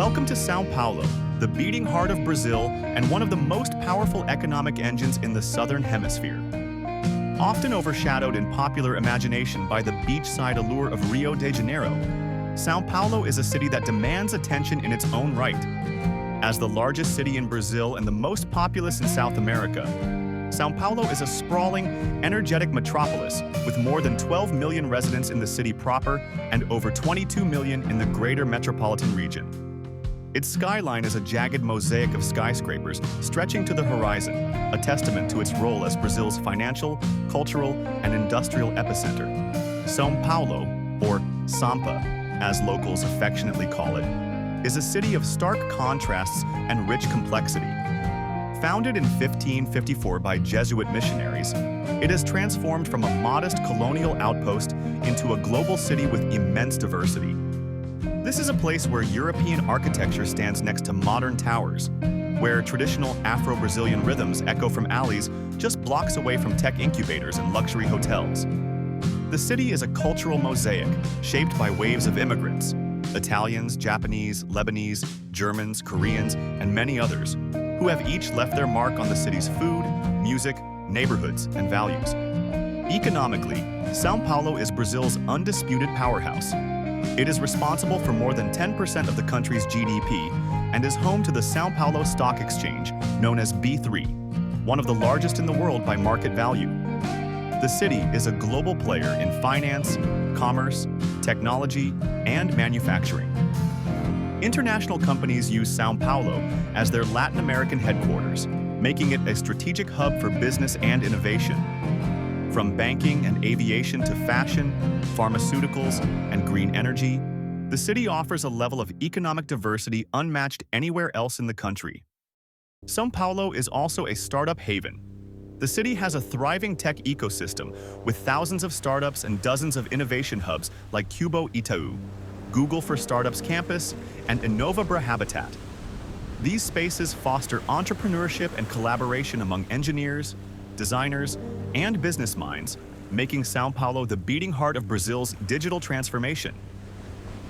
Welcome to São Paulo, the beating heart of Brazil and one of the most powerful economic engines in the Southern Hemisphere. Often overshadowed in popular imagination by the beachside allure of Rio de Janeiro, São Paulo is a city that demands attention in its own right. As the largest city in Brazil and the most populous in South America, São Paulo is a sprawling, energetic metropolis with more than 12 million residents in the city proper and over 22 million in the greater metropolitan region. Its skyline is a jagged mosaic of skyscrapers stretching to the horizon, a testament to its role as Brazil's financial, cultural, and industrial epicenter. São Paulo, or Sampa, as locals affectionately call it, is a city of stark contrasts and rich complexity. Founded in 1554 by Jesuit missionaries, it has transformed from a modest colonial outpost into a global city with immense diversity. This is a place where European architecture stands next to modern towers, where traditional Afro-Brazilian rhythms echo from alleys just blocks away from tech incubators and luxury hotels. The city is a cultural mosaic shaped by waves of immigrants: Italians, Japanese, Lebanese, Germans, Koreans, and many others, who have each left their mark on the city's food, music, neighborhoods, and values. Economically, São Paulo is Brazil's undisputed powerhouse. It is responsible for more than 10% of the country's GDP and is home to the São Paulo Stock Exchange, known as B3, one of the largest in the world by market value. The city is a global player in finance, commerce, technology, and manufacturing. International companies use São Paulo as their Latin American headquarters, making it a strategic hub for business and innovation. From banking and aviation to fashion, pharmaceuticals, and green energy, the city offers a level of economic diversity unmatched anywhere else in the country. São Paulo is also a startup haven. The city has a thriving tech ecosystem with thousands of startups and dozens of innovation hubs like Cubo Itaú, Google for Startups Campus, and Innova Habitat. These spaces foster entrepreneurship and collaboration among engineers, designers, and business minds, making São Paulo the beating heart of Brazil's digital transformation.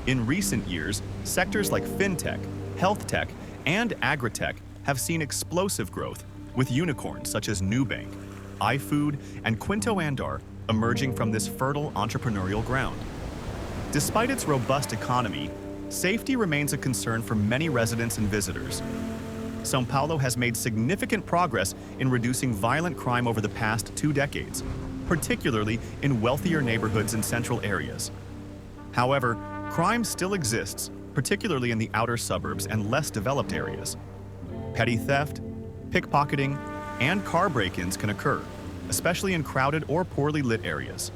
In recent years, sectors like fintech, health tech, and agritech have seen explosive growth, with unicorns such as Nubank, iFood, and Quinto Andar emerging from this fertile entrepreneurial ground. Despite its robust economy, safety remains a concern for many residents and visitors. São Paulo has made significant progress in reducing violent crime over the past 2 decades, particularly in wealthier neighborhoods in central areas. However, crime still exists, particularly in the outer suburbs and less developed areas. Petty theft, pickpocketing, and car break-ins can occur, especially in crowded or poorly lit areas.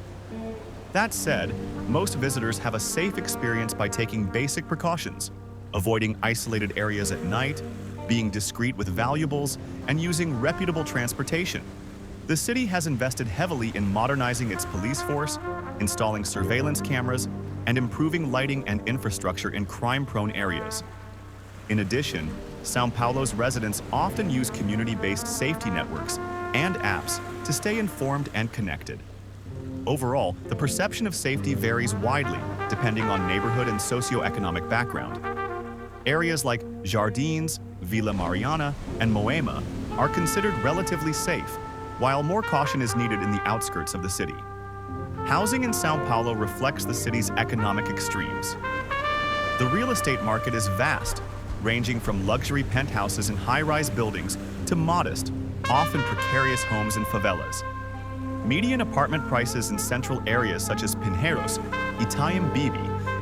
That said, most visitors have a safe experience by taking basic precautions, avoiding isolated areas at night, being discreet with valuables, and using reputable transportation. The city has invested heavily in modernizing its police force, installing surveillance cameras, and improving lighting and infrastructure in crime-prone areas. In addition, São Paulo's residents often use community-based safety networks and apps to stay informed and connected. Overall, the perception of safety varies widely depending on neighborhood and socioeconomic background. Areas like Jardins, Vila Mariana, and Moema are considered relatively safe, while more caution is needed in the outskirts of the city. Housing in São Paulo reflects the city's economic extremes. The real estate market is vast, ranging from luxury penthouses in high-rise buildings to modest, often precarious homes in favelas. Median apartment prices in central areas such as Pinheiros, Itaim Bibi,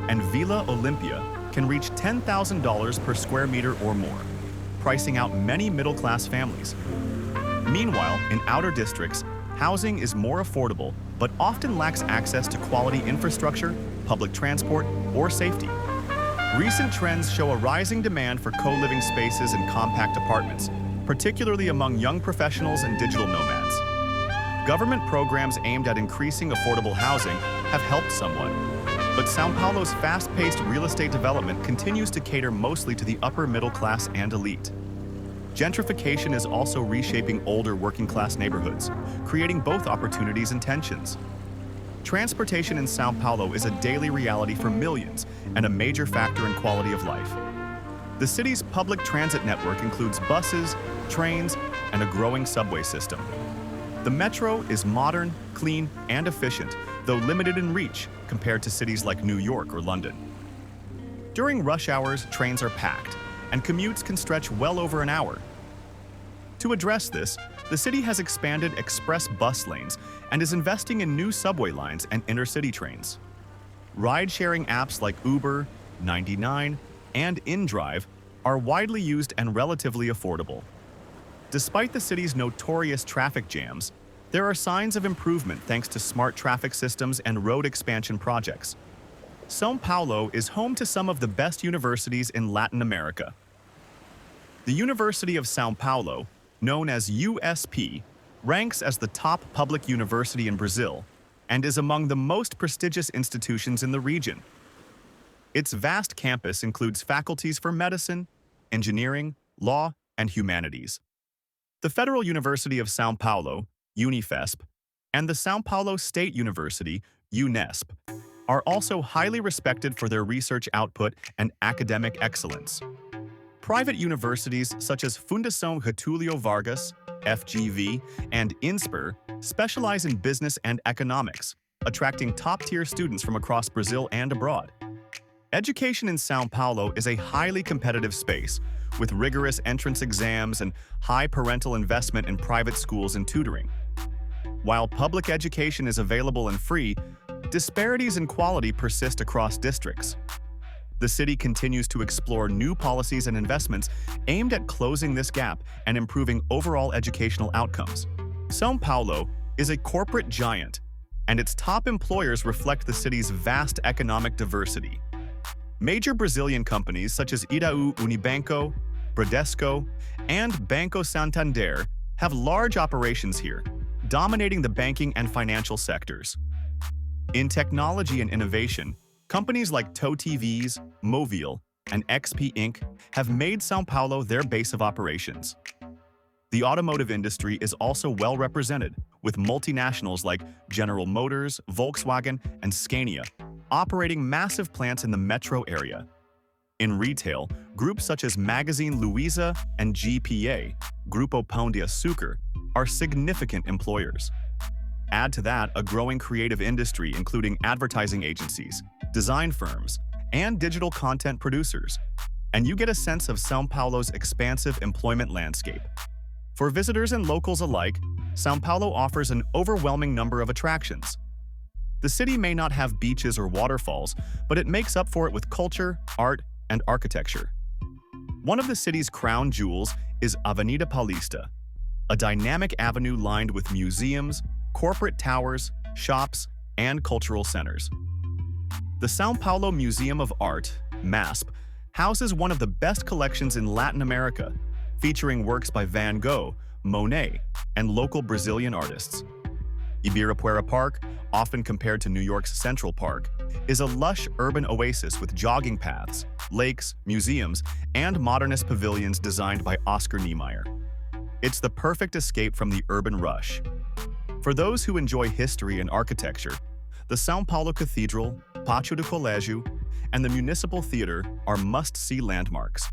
and Vila Olímpia can reach $10,000 per square meter or more, pricing out many middle-class families. Meanwhile, in outer districts, housing is more affordable but often lacks access to quality infrastructure, public transport, or safety. Recent trends show a rising demand for co-living spaces and compact apartments, particularly among young professionals and digital nomads. Government programs aimed at increasing affordable housing have helped somewhat, but São Paulo's fast-paced real estate development continues to cater mostly to the upper middle class and elite. Gentrification is also reshaping older working-class neighborhoods, creating both opportunities and tensions. Transportation in São Paulo is a daily reality for millions and a major factor in quality of life. The city's public transit network includes buses, trains, and a growing subway system. The metro is modern, clean, and efficient, though limited in reach compared to cities like New York or London. During rush hours, trains are packed, and commutes can stretch well over an hour. To address this, the city has expanded express bus lanes and is investing in new subway lines and intercity trains. Ride-sharing apps like Uber, 99, and InDrive are widely used and relatively affordable. Despite the city's notorious traffic jams, there are signs of improvement thanks to smart traffic systems and road expansion projects. São Paulo is home to some of the best universities in Latin America. The University of São Paulo, known as USP, ranks as the top public university in Brazil and is among the most prestigious institutions in the region. Its vast campus includes faculties for medicine, engineering, law, and humanities. The Federal University of São Paulo, Unifesp, and the São Paulo State University, Unesp, are also highly respected for their research output and academic excellence. Private universities such as Fundação Getúlio Vargas, FGV, and INSPER specialize in business and economics, attracting top-tier students from across Brazil and abroad. Education in São Paulo is a highly competitive space, with rigorous entrance exams and high parental investment in private schools and tutoring. While public education is available and free, disparities in quality persist across districts. The city continues to explore new policies and investments aimed at closing this gap and improving overall educational outcomes. São Paulo is a corporate giant, and its top employers reflect the city's vast economic diversity. Major Brazilian companies such as Itaú Unibanco, Bradesco, and Banco Santander have large operations here, dominating the banking and financial sectors. In technology and innovation, companies like TOTVs, Movil, and XP Inc. have made São Paulo their base of operations. The automotive industry is also well represented, with multinationals like General Motors, Volkswagen, and Scania operating massive plants in the metro area. In retail, groups such as Magazine Luiza and GPA, Grupo Pão de Açúcar, are significant employers. Add to that a growing creative industry including advertising agencies, design firms, and digital content producers, and you get a sense of São Paulo's expansive employment landscape. For visitors and locals alike, São Paulo offers an overwhelming number of attractions. The city may not have beaches or waterfalls, but it makes up for it with culture, art, and architecture. One of the city's crown jewels is Avenida Paulista, a dynamic avenue lined with museums, corporate towers, shops, and cultural centers. The São Paulo Museum of Art, MASP, houses one of the best collections in Latin America, featuring works by Van Gogh, Monet, and local Brazilian artists. Ibirapuera Park, often compared to New York's Central Park, is a lush urban oasis with jogging paths, lakes, museums, and modernist pavilions designed by Oscar Niemeyer. It's the perfect escape from the urban rush. For those who enjoy history and architecture, the São Paulo Cathedral, Pátio do Colégio, and the Municipal Theater are must-see landmarks.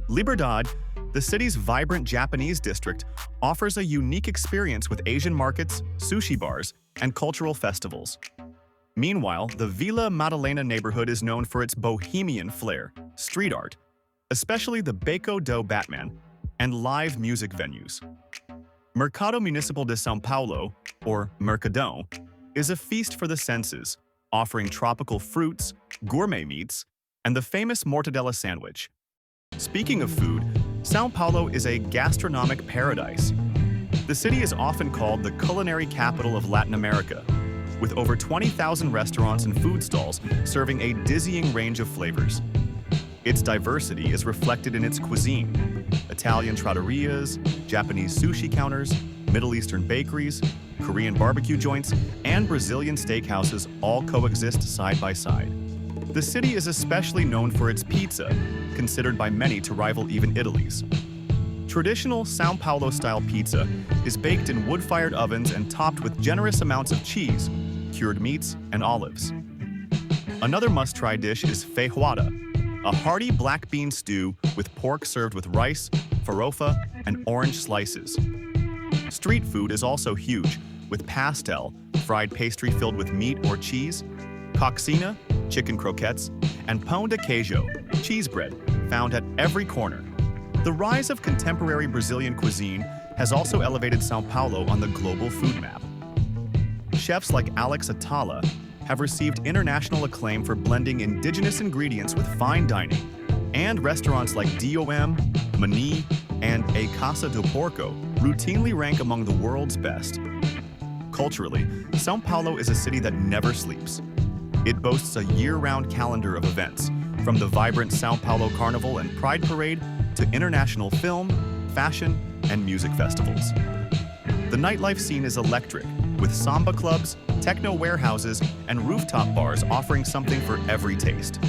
Liberdade, the city's vibrant Japanese district, offers a unique experience with Asian markets, sushi bars, and cultural festivals. Meanwhile, the Vila Madalena neighborhood is known for its bohemian flair, street art, especially the Beco do Batman, and live music venues. Mercado Municipal de São Paulo, or Mercadão, is a feast for the senses, offering tropical fruits, gourmet meats, and the famous mortadella sandwich. Speaking of food, São Paulo is a gastronomic paradise. The city is often called the culinary capital of Latin America, with over 20,000 restaurants and food stalls serving a dizzying range of flavors. Its diversity is reflected in its cuisine: Italian trattorias, Japanese sushi counters, Middle Eastern bakeries, Korean barbecue joints, and Brazilian steakhouses all coexist side by side. The city is especially known for its pizza, considered by many to rival even Italy's. Traditional São Paulo-style pizza is baked in wood-fired ovens and topped with generous amounts of cheese, cured meats, and olives. Another must-try dish is feijoada, a hearty black bean stew with pork served with rice, farofa, and orange slices. Street food is also huge, with pastel, fried pastry filled with meat or cheese, coxina, chicken croquettes, and pão de queijo, cheese bread, found at every corner. The rise of contemporary Brazilian cuisine has also elevated São Paulo on the global food map. Chefs like Alex Atala have received international acclaim for blending indigenous ingredients with fine dining, and restaurants like DOM, Mani, and A Casa do Porco routinely rank among the world's best. Culturally, São Paulo is a city that never sleeps. It boasts a year-round calendar of events, from the vibrant São Paulo Carnival and Pride Parade to international film, fashion, and music festivals. The nightlife scene is electric, with samba clubs, techno warehouses, and rooftop bars offering something for every taste.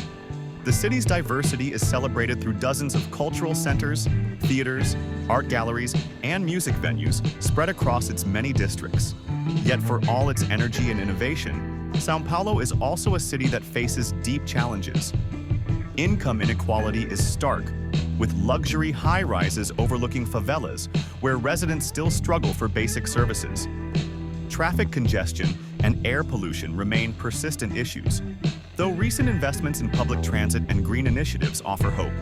The city's diversity is celebrated through dozens of cultural centers, theaters, art galleries, and music venues spread across its many districts. Yet for all its energy and innovation, São Paulo is also a city that faces deep challenges. Income inequality is stark, with luxury high-rises overlooking favelas, where residents still struggle for basic services. Traffic congestion and air pollution remain persistent issues, though recent investments in public transit and green initiatives offer hope.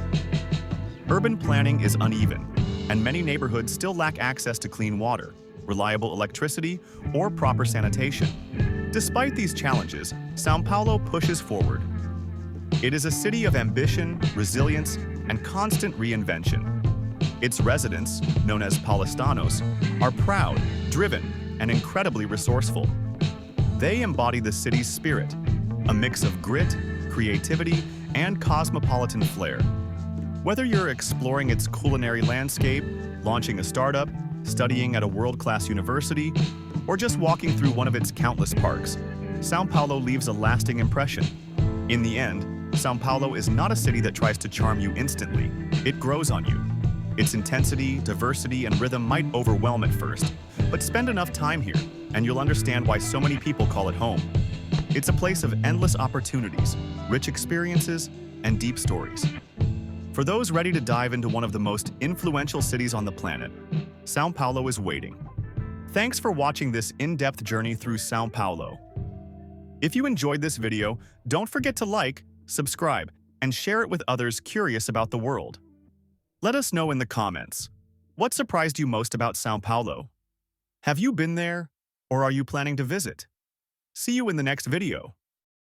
Urban planning is uneven, and many neighborhoods still lack access to clean water, reliable electricity, or proper sanitation. Despite these challenges, São Paulo pushes forward. It is a city of ambition, resilience, and constant reinvention. Its residents, known as paulistanos, are proud, driven, and incredibly resourceful. They embody the city's spirit, a mix of grit, creativity, and cosmopolitan flair. Whether you're exploring its culinary landscape, launching a startup, studying at a world-class university, or just walking through one of its countless parks, São Paulo leaves a lasting impression. In the end, São Paulo is not a city that tries to charm you instantly. It grows on you. Its intensity, diversity, and rhythm might overwhelm at first, but spend enough time here, and you'll understand why so many people call it home. It's a place of endless opportunities, rich experiences, and deep stories. For those ready to dive into one of the most influential cities on the planet, São Paulo is waiting. Thanks for watching this in-depth journey through São Paulo. If you enjoyed this video, don't forget to like, subscribe, and share it with others curious about the world. Let us know in the comments, what surprised you most about São Paulo? Have you been there, or are you planning to visit? See you in the next video.